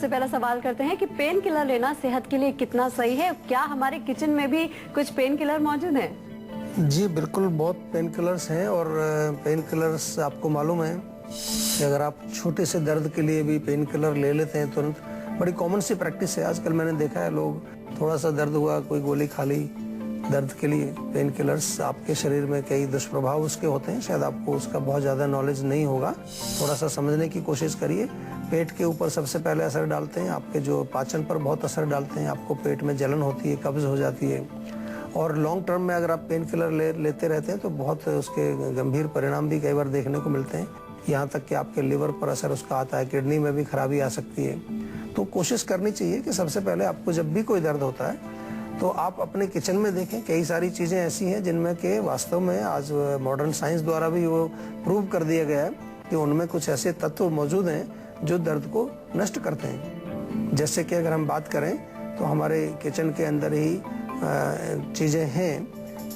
सबसे पहला सवाल करते हैं कि पेन किलर लेना सेहत के लिए कितना सही है? क्या हमारे किचन में भी कुछ पेन किलर मौजूद हैं? जी बिल्कुल, बहुत पेन किलर्स हैं और पेन किलर्स आपको मालूम है कि अगर आप छोटे से दर्द के लिए भी पेन किलर ले लेते हैं तुरंत, बड़ी कॉमन सी प्रैक्टिस है। आजकल मैंने देखा है लोग थोड़ा सा दर्द हुआ, कोई गोली खा ली दर्द के लिए। पेन किलर्स आपके शरीर में कई दुष्प्रभाव उसके होते हैं, शायद आपको उसका बहुत ज़्यादा नॉलेज नहीं होगा। थोड़ा सा समझने की कोशिश करिए। पेट के ऊपर सबसे पहले असर डालते हैं, आपके जो पाचन पर बहुत असर डालते हैं, आपको पेट में जलन होती है, कब्ज हो जाती है। और लॉन्ग टर्म में अगर आप पेन किलर लेते रहते हैं तो बहुत उसके गंभीर परिणाम भी कई बार देखने को मिलते हैं। यहाँ तक कि आपके लिवर पर असर उसका आता है, किडनी में भी खराबी आ सकती है। तो कोशिश करनी चाहिए कि सबसे पहले आपको जब भी कोई दर्द होता है तो आप अपने किचन में देखें। कई सारी चीज़ें ऐसी हैं जिनमें कि वास्तव में आज मॉडर्न साइंस द्वारा भी वो प्रूव कर दिया गया है कि उनमें कुछ ऐसे तत्व मौजूद हैं जो दर्द को नष्ट करते हैं। जैसे कि अगर हम बात करें तो हमारे किचन के अंदर ही चीज़ें हैं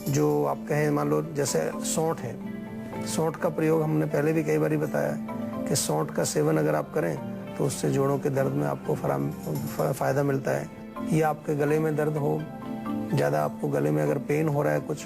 जो आप कहें, मान लो जैसे सौंठ है। सौंठ का प्रयोग हमने पहले भी कई बार बताया कि सौंठ का सेवन अगर आप करें तो उससे जोड़ों के दर्द में आपको फ़ायदा मिलता है। या आपके गले में दर्द हो ज़्यादा, आपको गले में अगर पेन हो रहा है कुछ,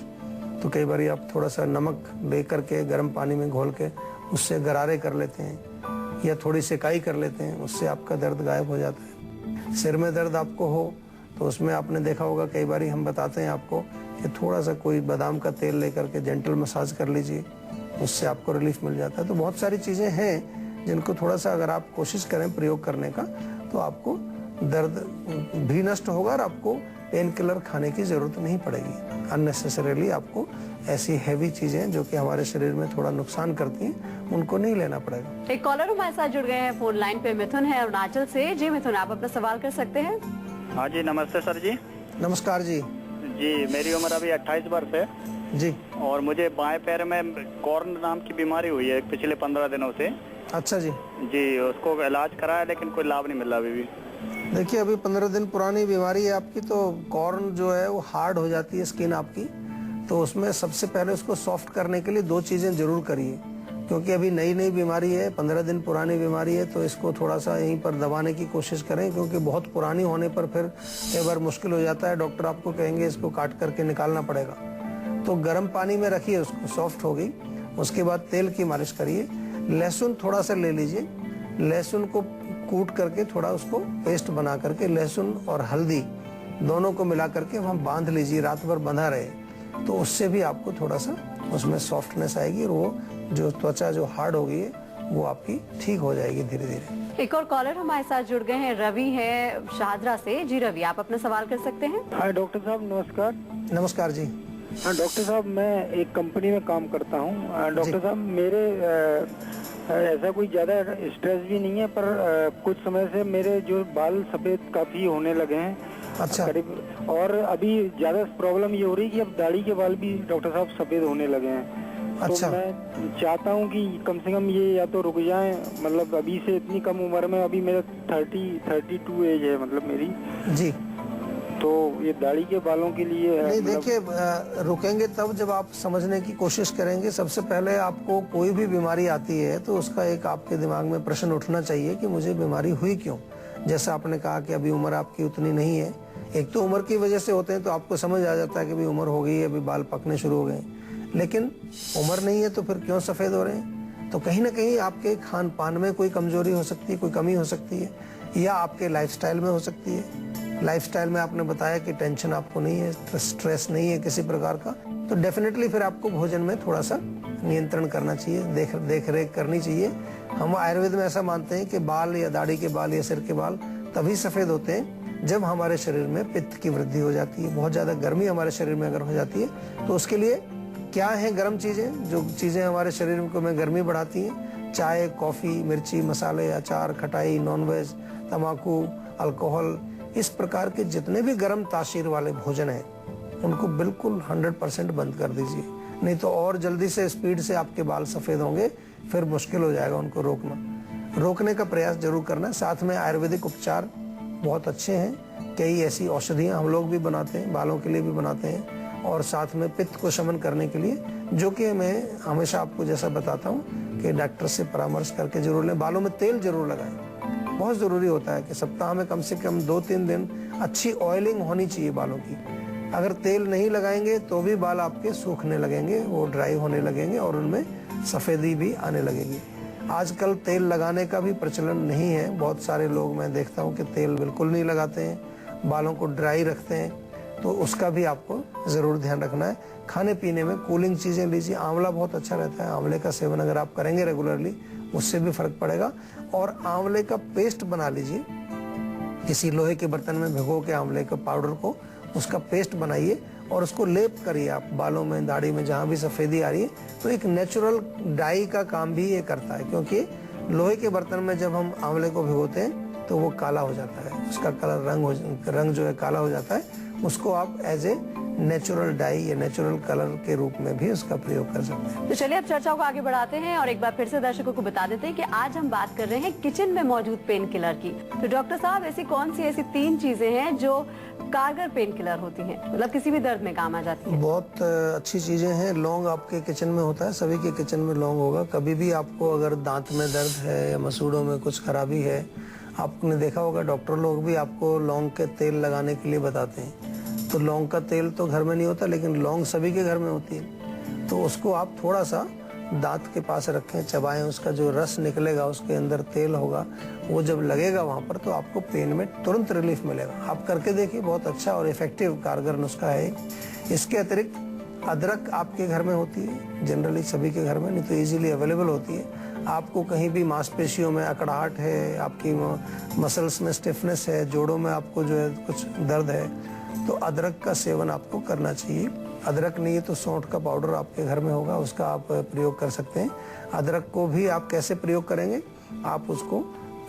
तो कई बार आप थोड़ा सा नमक ले करके गर्म पानी में घोल के उससे गरारे कर लेते हैं या थोड़ी सिकाई कर लेते हैं, उससे आपका दर्द गायब हो जाता है। सिर में दर्द आपको हो तो उसमें आपने देखा होगा कई बार हम बताते हैं आपको कि थोड़ा सा कोई बादाम का तेल लेकर के जेंटल मसाज कर लीजिए, उससे आपको रिलीफ मिल जाता है। तो बहुत सारी चीज़ें हैं जिनको थोड़ा सा अगर आप कोशिश करें प्रयोग करने का तो आपको दर्द भी नष्ट होगा और आपको पेन किलर खाने की ज़रूरत नहीं पड़ेगी। अननेसेसरीली आपको ऐसी हैवी चीज़ें जो कि हमारे शरीर में थोड़ा नुकसान करती हैं उनको नहीं लेना पड़ेगा। एक कॉलर हमारे साथ जुड़ गए हैं फोन लाइन पे। मिथुन है अरुणाचल से। जी मिथुन, आप अपना सवाल कर सकते हैं। हाँ जी, नमस्ते सर जी। नमस्कार जी। जी, मेरी उम्र अभी 28 वर्ष है जी। और मुझे बाएं पैर में कॉर्न नाम की बीमारी हुई है पिछले 15 दिनों से। अच्छा जी। जी, उसको इलाज कराया लेकिन कोई लाभ नहीं मिला अभी भी। देखिए, अभी 15 दिन पुरानी बीमारी है आपकी, तो कॉर्न जो है वो हार्ड हो जाती है स्किन आपकी। तो उसमें सबसे पहले उसको सॉफ्ट करने के लिए 2 चीज़ें जरूर करिए, क्योंकि अभी नई नई बीमारी है, 15 दिन पुरानी बीमारी है, तो इसको थोड़ा सा यहीं पर दबाने की कोशिश करें, क्योंकि बहुत पुरानी होने पर फिर कई बार मुश्किल हो जाता है। डॉक्टर आपको कहेंगे इसको काट करके निकालना पड़ेगा। तो गर्म पानी में रखिए उसको, सॉफ्ट हो गई, उसके बाद तेल की मालिश करिए। लहसुन थोड़ा सा ले लीजिए, लहसुन को कूट करके थोड़ा उसको पेस्ट बना करके लहसुन और हल्दी दोनों को मिला करके वहाँ बांध लीजिए, रात भर बंधा रहे, तो उससे भी आपको थोड़ा सा उसमें सॉफ्टनेस आएगी और वो जो त्वचा जो हार्ड हो गई है वो आपकी ठीक हो जाएगी धीरे धीरे। एक और कॉलर हमारे साथ जुड़ गए हैं, रवि है शाहदरा से। जी रवि, आप अपना सवाल कर सकते हैं। हाँ डॉक्टर साहब, नमस्कार। नमस्कार जी। हाँ डॉक्टर साहब, मैं एक कंपनी में काम करता हूँ। डॉक्टर साहब, मेरे ऐसा कोई ज़्यादा स्ट्रेस भी नहीं है, पर कुछ समय से मेरे जो बाल सफ़ेद काफ़ी होने लगे हैं। अच्छा। करीब, और अभी ज़्यादा प्रॉब्लम ये हो रही है कि अब दाढ़ी के बाल भी डॉक्टर साहब सफ़ेद होने लगे हैं। अच्छा। तो मैं चाहता हूँ कि कम से कम ये या तो रुक जाएं, मतलब अभी से इतनी कम उम्र में, अभी मेरा 32 एज है मतलब मेरी जी। तो ये दाढ़ी के बालों के लिए नहीं, देखिए, रुकेंगे तब जब आप समझने की कोशिश करेंगे। सबसे पहले आपको कोई भी बीमारी आती है तो उसका एक आपके दिमाग में प्रश्न उठना चाहिए कि मुझे बीमारी हुई क्यों। जैसा आपने कहा कि अभी उम्र आपकी उतनी नहीं है, एक तो उम्र की वजह से होते हैं तो आपको समझ आ जाता है कि अभी उम्र हो गई है, अभी बाल पकने शुरू हो गए, लेकिन उम्र नहीं है तो फिर क्यों सफ़ेद हो रहे हैं? तो कहीं ना कहीं आपके खान पान में कोई कमजोरी हो सकती है, कोई कमी हो सकती है, या आपके लाइफस्टाइल में हो सकती है। लाइफस्टाइल में आपने बताया कि टेंशन आपको नहीं है, स्ट्रेस नहीं है किसी प्रकार का, तो डेफिनेटली फिर आपको भोजन में थोड़ा सा नियंत्रण करना चाहिए, देख रेख करनी चाहिए। हम आयुर्वेद में ऐसा मानते हैं कि बाल या दाढ़ी के बाल या सिर के बाल तभी सफ़ेद होते हैं जब हमारे शरीर में पित्त की वृद्धि हो जाती है, बहुत ज़्यादा गर्मी हमारे शरीर में अगर हो जाती है। तो उसके लिए क्या है गर्म चीज़ें, जो चीज़ें हमारे शरीर में गर्मी बढ़ाती हैं, चाय, कॉफ़ी, मिर्ची, मसाले, अचार, खटाई, नॉनवेज, तम्बाकू, अल्कोहल, इस प्रकार के जितने भी गर्म तासीर वाले भोजन हैं उनको बिल्कुल 100% बंद कर दीजिए, नहीं तो और जल्दी से स्पीड से आपके बाल सफ़ेद होंगे, फिर मुश्किल हो जाएगा उनको रोकने का प्रयास जरूर करना। साथ में आयुर्वेदिक उपचार बहुत अच्छे हैं, कई ऐसी औषधियाँ हम लोग भी बनाते हैं, बालों के लिए भी बनाते हैं, और साथ में पित्त को शमन करने के लिए, जो कि मैं हमेशा आपको जैसा बताता हूँ कि डॉक्टर से परामर्श करके जरूर लें। बालों में तेल जरूर लगाएं। बहुत ज़रूरी होता है कि सप्ताह में कम से कम 2-3 दिन अच्छी ऑयलिंग होनी चाहिए बालों की। अगर तेल नहीं लगाएंगे तो भी बाल आपके सूखने लगेंगे, वो ड्राई होने लगेंगे और उनमें सफ़ेदी भी आने लगेगी। आजकल तेल लगाने का भी प्रचलन नहीं है। बहुत सारे लोग मैं देखता हूँ कि तेल बिल्कुल नहीं लगाते हैं, बालों को ड्राई रखते हैं, तो उसका भी आपको ज़रूर ध्यान रखना है। खाने पीने में कूलिंग चीज़ें लीजिए, आंवला बहुत अच्छा रहता है, आंवले का सेवन अगर आप करेंगे रेगुलरली उससे भी फर्क पड़ेगा। और आंवले का पेस्ट बना लीजिए, किसी लोहे के बर्तन में भिगो के आंवले के पाउडर को उसका पेस्ट बनाइए और उसको लेप करिए आप बालों में, दाढ़ी में, जहाँ भी सफ़ेदी आ रही है। तो एक नेचुरल डाई का काम भी ये करता है, क्योंकि लोहे के बर्तन में जब हम आंवले को भिगोते हैं तो वो काला हो जाता है, उसका कलर रंग जो है काला हो जाता है। उसको आप एज ए नेचुरल डाई या नेचुरल कलर के रूप में भी उसका प्रयोग कर सकते हैं। तो चलिए अब चर्चा को आगे बढ़ाते हैं और एक बार फिर से दर्शकों को बता देते हैं कि आज हम बात कर रहे हैं किचन में मौजूद पेन किलर की। तो डॉक्टर साहब, ऐसी कौन सी ऐसी 3 चीजें हैं जो कारगर पेन किलर होती हैं, मतलब किसी भी दर्द में काम आ जाती है? बहुत अच्छी चीजें हैं। लौंग आपके किचन में होता है, सभी के किचन में लौंग होगा। कभी भी आपको अगर दांत में दर्द है या मसूड़ों में कुछ खराबी है, आपने देखा होगा डॉक्टर लोग भी आपको लौंग के तेल लगाने के लिए बताते हैं। तो लौंग का तेल तो घर में नहीं होता, लेकिन लौंग सभी के घर में होती है। तो उसको आप थोड़ा सा दांत के पास रखें, चबाएं, उसका जो रस निकलेगा उसके अंदर तेल होगा, वो जब लगेगा वहाँ पर तो आपको पेन में तुरंत रिलीफ मिलेगा। आप करके देखिए, बहुत अच्छा और इफेक्टिव कारगर नुस्खा है। इसके अतिरिक्त अदरक आपके घर में होती है, जनरली सभी के घर में, नहीं तो इजीली अवेलेबल होती है। आपको कहीं भी मांसपेशियों में अकड़ाहट है, आपकी मसल्स में स्टिफनेस है, जोड़ों में आपको जो है कुछ दर्द है, तो अदरक का सेवन आपको करना चाहिए। अदरक नहीं है तो सौंठ का पाउडर आपके घर में होगा, उसका आप प्रयोग कर सकते हैं। अदरक को भी आप कैसे प्रयोग करेंगे, आप उसको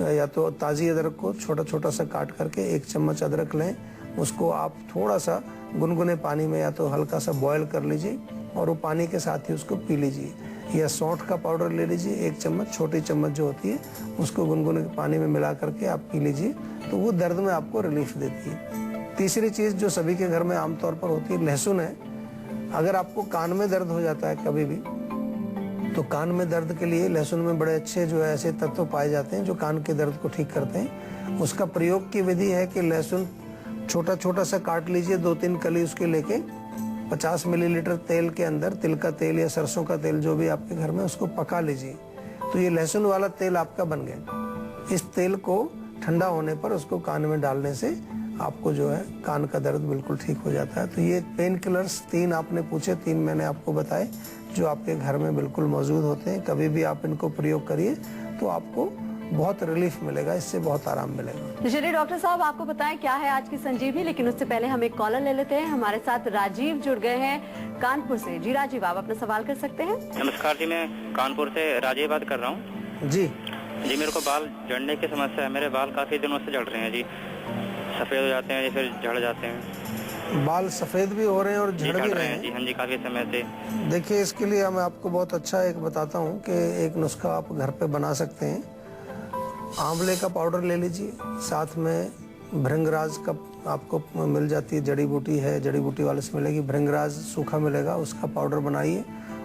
या तो ताज़ी अदरक को छोटा छोटा सा काट करके 1 चम्मच अदरक लें, उसको आप थोड़ा सा गुनगुने पानी में या तो हल्का सा बॉयल कर लीजिए और वो पानी के साथ ही उसको पी लीजिए। या सौंठ का पाउडर ले लीजिए 1 चम्मच, छोटी चम्मच जो होती है, उसको गुनगुने पानी में मिला करके आप पी लीजिए, तो वो दर्द में आपको रिलीफ देती है। तीसरी चीज़ जो सभी के घर में आमतौर पर होती है, लहसुन है। अगर आपको कान में दर्द हो जाता है कभी भी, तो कान में दर्द के लिए लहसुन में बड़े अच्छे जो है ऐसे तत्व पाए जाते हैं जो कान के दर्द को ठीक करते हैं। उसका प्रयोग की विधि है कि लहसुन छोटा छोटा सा काट लीजिए, 2-3 कली उसके लेके 50 मिलीलीटर तेल के अंदर, तिल का तेल या सरसों का तेल जो भी आपके घर में, उसको पका लीजिए। तो ये लहसुन वाला तेल आपका बन गया। इस तेल को ठंडा होने पर उसको कान में डालने से आपको जो है कान का दर्द बिल्कुल ठीक हो जाता है। तो ये पेन किलर्स 3 आपने पूछे, 3 मैंने आपको बताए जो आपके घर में बिल्कुल मौजूद होते हैं। कभी भी आप इनको प्रयोग करिए तो आपको बहुत रिलीफ मिलेगा, इससे बहुत आराम मिलेगा। चलिए डॉक्टर साहब, आपको बताएं क्या है आज की संजीवनी, लेकिन उससे पहले हम एक कॉलर ले लेते हैं। हमारे साथ राजीव जुड़ गए हैं कानपुर से। जी राजीव, आप अपना सवाल कर सकते हैं। नमस्कार जी, मैं कानपुर से राजीव बात कर रहा हूँ। जी जी, मेरे को बाल झड़ने की समस्या है। मेरे बाल काफी दिनों से झड़ रहे हैं जी, सफेद हो जाते हैं या फिर झड़ जाते हैं। बाल सफेद भी हो रहे हैं और झड़ भी रहे हैं जी? हाँ जी, काफी समय से। देखिए, इसके लिए मैं आपको बहुत अच्छा एक बताता हूँ कि एक नुस्खा आप घर पे बना सकते हैं। आंवले का पाउडर ले लीजिए, साथ में भृंगराज का आपको मिल जाती है, जड़ी बूटी है, जड़ी बूटी वाले से मिलेगी, भृंगराज सूखा मिलेगा, उसका पाउडर बनाइए।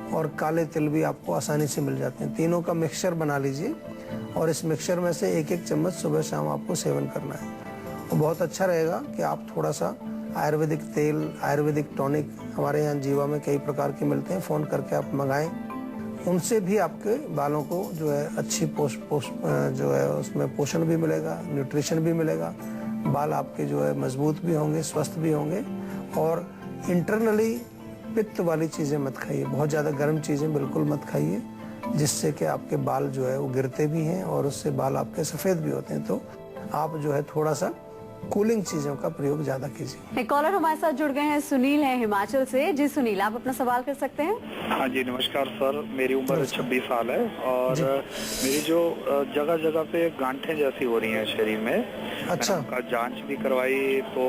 और काले तिल भी आपको आसानी से मिल जाते हैं। तीनों का मिक्सचर बना लीजिए और इस मिक्सचर में से 1-1 चम्मच सुबह शाम आपको सेवन करना है। और बहुत अच्छा रहेगा कि आप थोड़ा सा आयुर्वेदिक तेल, आयुर्वेदिक टॉनिक हमारे यहाँ जीवा में कई प्रकार के मिलते हैं, फ़ोन करके आप मंगाएं। उनसे भी आपके बालों को जो है अच्छी जो है उसमें पोषण भी मिलेगा, न्यूट्रिशन भी मिलेगा, बाल आपके जो है मजबूत भी होंगे, स्वस्थ भी होंगे। और इंटरनली पित्त वाली चीज़ें मत खाइए, बहुत ज़्यादा गर्म चीज़ें बिल्कुल मत खाइए, जिससे कि आपके बाल जो है वो गिरते भी हैं और उससे बाल आपके सफ़ेद भी होते हैं। तो आप जो है थोड़ा सा कूलिंग चीजों का प्रयोग ज्यादा कीजिए। एक कॉलर हमारे साथ जुड़ गए हैं, सुनील है हिमाचल से। जी सुनील, आप अपना सवाल कर सकते हैं। हाँ जी, नमस्कार सर। मेरी उम्र 26 साल है और मेरी जो जगह जगह पे गांठें जैसी हो रही हैं शरीर में। अच्छा। मैंने जांच भी करवाई तो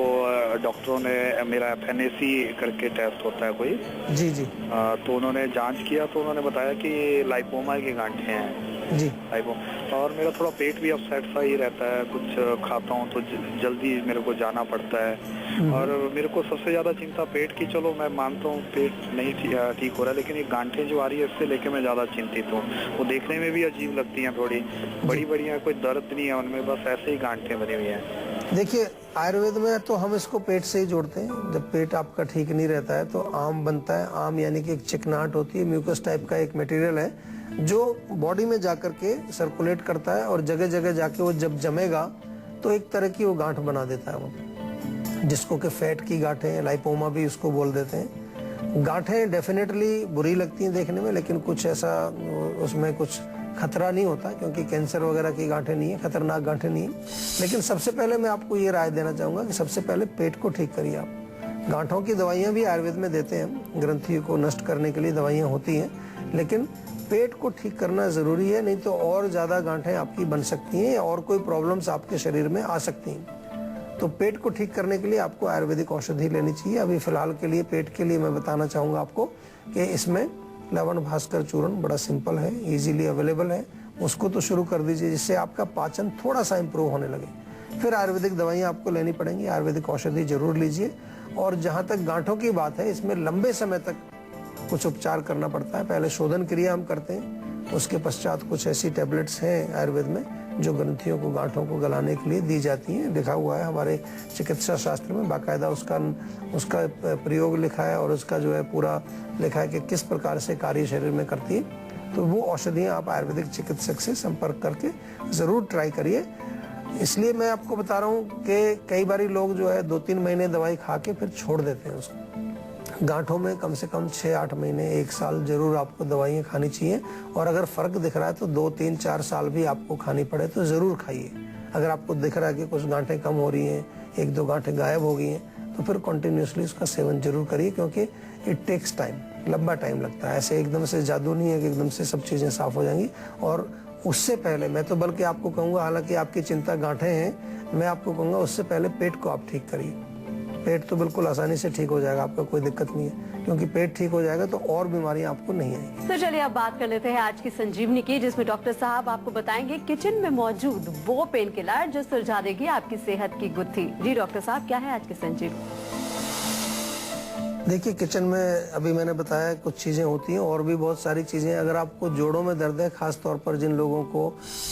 डॉक्टरों ने मेरा FNAC करके टेस्ट होता है कोई। जी जी। तो उन्होंने जांच किया तो उन्होंने बताया कि लाइपोमा की गांठें हैं। जी। लाइपो। और मेरा थोड़ा पेट भी अपसेट सा ही रहता है, कुछ खाता हूँ तो जल्दी मेरे को जाना पड़ता है। और मेरे को सबसे ज्यादा चिंता पेट की, चलो मैं मानता हूँ पेट नहीं ठीक हो रहा है, लेकिन ये गांठें जो आ रही है इससे लेके मैं ज्यादा चिंतित हूँ। वो देखने में भी अजीब लगती हैं, थोड़ी बड़ी बड़ी हैं, कोई दर्द नहीं है उनमें, बस ऐसे ही गांठें बनी हुई हैं। देखिए आयुर्वेद में तो हम इसको पेट से ही जोड़ते हैं। जब पेट आपका ठीक नहीं रहता है तो आम बनता है। आम यानी कि एक चिकनाहट होती है, म्यूकस टाइप का एक मटेरियल है जो बॉडी में जाकर के सर्कुलेट करता है और जगह जगह जाके वो जब जमेगा तो एक तरह की वो गांठ बना देता है वो, जिसको कि फैट की गांठें, लाइपोमा भी उसको बोल देते हैं। गांठें डेफिनेटली बुरी लगती हैं देखने में, लेकिन कुछ ऐसा उसमें कुछ खतरा नहीं होता, क्योंकि कैंसर वगैरह की गांठें नहीं है, खतरनाक गांठें नहीं है। लेकिन सबसे पहले मैं आपको ये राय देना चाहूंगा कि सबसे पहले पेट को ठीक करिए आप। गांठों की दवाइयां भी आयुर्वेद में देते हैं, ग्रंथियों को नष्ट करने के लिए दवाइयां होती हैं, लेकिन पेट को ठीक करना जरूरी है, नहीं तो और ज्यादा गांठें आपकी बन सकती हैं और कोई प्रॉब्लम्स आपके शरीर में आ सकती हैं। तो पेट को ठीक करने के लिए आपको आयुर्वेदिक औषधि लेनी चाहिए। अभी फिलहाल के लिए पेट के लिए मैं बताना चाहूंगा आपको कि इसमें लवण भास्कर चूर्ण बड़ा सिंपल है, इजीली अवेलेबल है, उसको तो शुरू कर दीजिए, जिससे आपका पाचन थोड़ा सा इंप्रूव होने लगे। फिर आयुर्वेदिक दवाइयां आपको लेनी पड़ेंगी, आयुर्वेदिक औषधि जरूर लीजिए। और जहां तक गांठों की बात है, इसमें लंबे समय तक कुछ उपचार करना पड़ता है। पहले शोधन क्रिया हम करते हैं, उसके पश्चात कुछ ऐसी टैबलेट्स हैं आयुर्वेद में जो ग्रंथियों को, गांठों को गलाने के लिए दी जाती हैं। लिखा हुआ है हमारे चिकित्सा शास्त्र में, बाकायदा उसका प्रयोग लिखा है और उसका जो है पूरा लिखा है कि किस प्रकार से कार्य शरीर में करती है। तो वो औषधियाँ आप आयुर्वेदिक चिकित्सक से संपर्क करके ज़रूर ट्राई करिए। इसलिए मैं आपको बता रहा हूँ कि कई बार लोग जो है 2-3 महीने दवाई खा के फिर छोड़ देते हैं उसको। गांठों में कम से कम 6-8 महीने, 1 साल जरूर आपको दवाइयाँ खानी चाहिए। और अगर फर्क दिख रहा है तो 2-3-4 साल भी आपको खानी पड़े तो जरूर खाइए। अगर आपको दिख रहा है कि कुछ गांठें कम हो रही हैं, 1-2 गांठें गायब हो गई हैं, तो फिर कंटिन्यूसली उसका सेवन जरूर करिए, क्योंकि इट टेक्स टाइम, लंबा टाइम लगता है। ऐसे एकदम से जादू नहीं है कि एकदम से सब चीजें साफ हो जाएंगी। और उससे पहले मैं तो बल्कि आपको कहूंगा, हालांकि आपकी चिंता गांठें हैं, मैं आपको कहूंगा उससे पहले पेट को आप ठीक करिए। पेट तो बिल्कुल आसानी से ठीक हो जाएगा, आपका कोई दिक्कत नहीं है, क्योंकि पेट ठीक हो जाएगा तो और बीमारियां आपको नहीं आएंगी। तो चलिए अब बात कर लेते हैं आज की संजीवनी की, जिसमें डॉक्टर साहब आपको बताएंगे किचन में मौजूद वो पेन किलर जो सुलझा देगी आपकी सेहत की गुत्थी। जी डॉक्टर साहब, क्या है आज की संजीवनी? देखिए किचन में अभी मैंने बताया कुछ चीजें होती हैं, और भी बहुत सारी चीजें। अगर आपको जोड़ों में दर्द है, खास तौर पर जिन लोगों को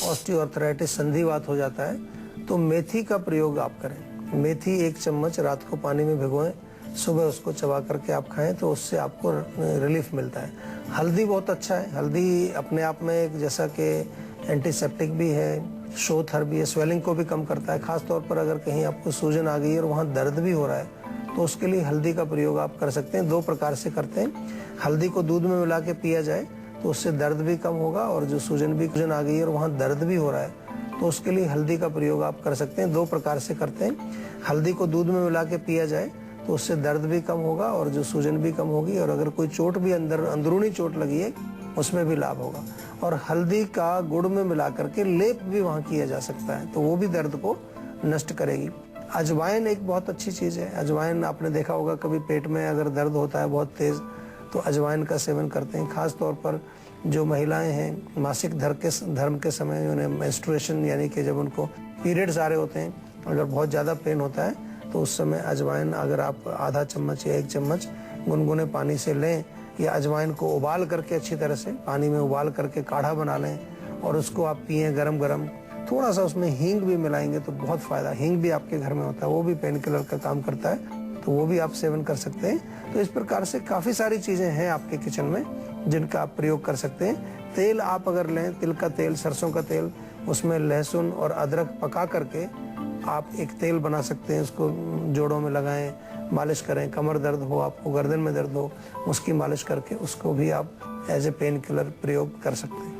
ऑस्टियोआर्थराइटिस, संधिवात हो जाता है, तो मेथी का प्रयोग आप करें। मेथी 1 चम्मच रात को पानी में भिगोएं, सुबह उसको चबा करके आप खाएं तो उससे आपको रिलीफ मिलता है। हल्दी बहुत अच्छा है, हल्दी अपने आप में एक जैसा कि एंटीसेप्टिक भी है, शोथर भी है, स्वेलिंग को भी कम करता है। खास तौर पर अगर कहीं आपको सूजन आ गई है और वहाँ दर्द भी हो रहा है तो उसके लिए हल्दी का प्रयोग आप कर सकते हैं। 2 प्रकार से करते हैं। हल्दी को दूध में मिला के पिया जाए तो उससे दर्द भी कम होगा, और जो सूजन आ गई है और वहाँ दर्द भी हो रहा है तो उसके लिए हल्दी का प्रयोग आप कर सकते हैं। 2 प्रकार से करते हैं। हल्दी को दूध में मिला के पिया जाए तो उससे दर्द भी कम होगा और जो सूजन भी कम होगी, और अगर कोई चोट भी अंदरूनी चोट लगी है उसमें भी लाभ होगा। और हल्दी का गुड़ में मिला करके लेप भी वहाँ किया जा सकता है, तो वो भी दर्द को नष्ट करेगी। अजवाइन एक बहुत अच्छी चीज है। अजवाइन आपने देखा होगा, कभी पेट में अगर दर्द होता है बहुत तेज तो अजवाइन का सेवन करते हैं। खास तौर पर जो महिलाएं हैं मासिक धर्म के समय, उन्हें मेंस्ट्रुएशन यानी कि जब उनको पीरियड्स आ रहे होते हैं, अगर बहुत ज़्यादा पेन होता है तो उस समय अजवाइन अगर आप आधा चम्मच या 1 चम्मच गुनगुने पानी से लें, या अजवाइन को उबाल करके अच्छी तरह से पानी में उबाल करके काढ़ा बना लें और उसको आप पिएं गरम गरम। थोड़ा सा उसमें हींग भी मिलाएंगे तो बहुत फायदा। हींग भी आपके घर में होता है, वो भी पेन किलर का काम करता है, तो वो भी आप सेवन कर सकते हैं। तो इस प्रकार से काफ़ी सारी चीज़ें हैं आपके किचन में जिनका आप प्रयोग कर सकते हैं। तेल आप अगर लें, तिल का तेल, सरसों का तेल, उसमें लहसुन और अदरक पका करके आप एक तेल बना सकते हैं। उसको जोड़ों में लगाएं, मालिश करें। कमर दर्द हो, आपको गर्दन में दर्द हो, उसकी मालिश करके उसको भी आप एज ए पेन किलर प्रयोग कर सकते हैं।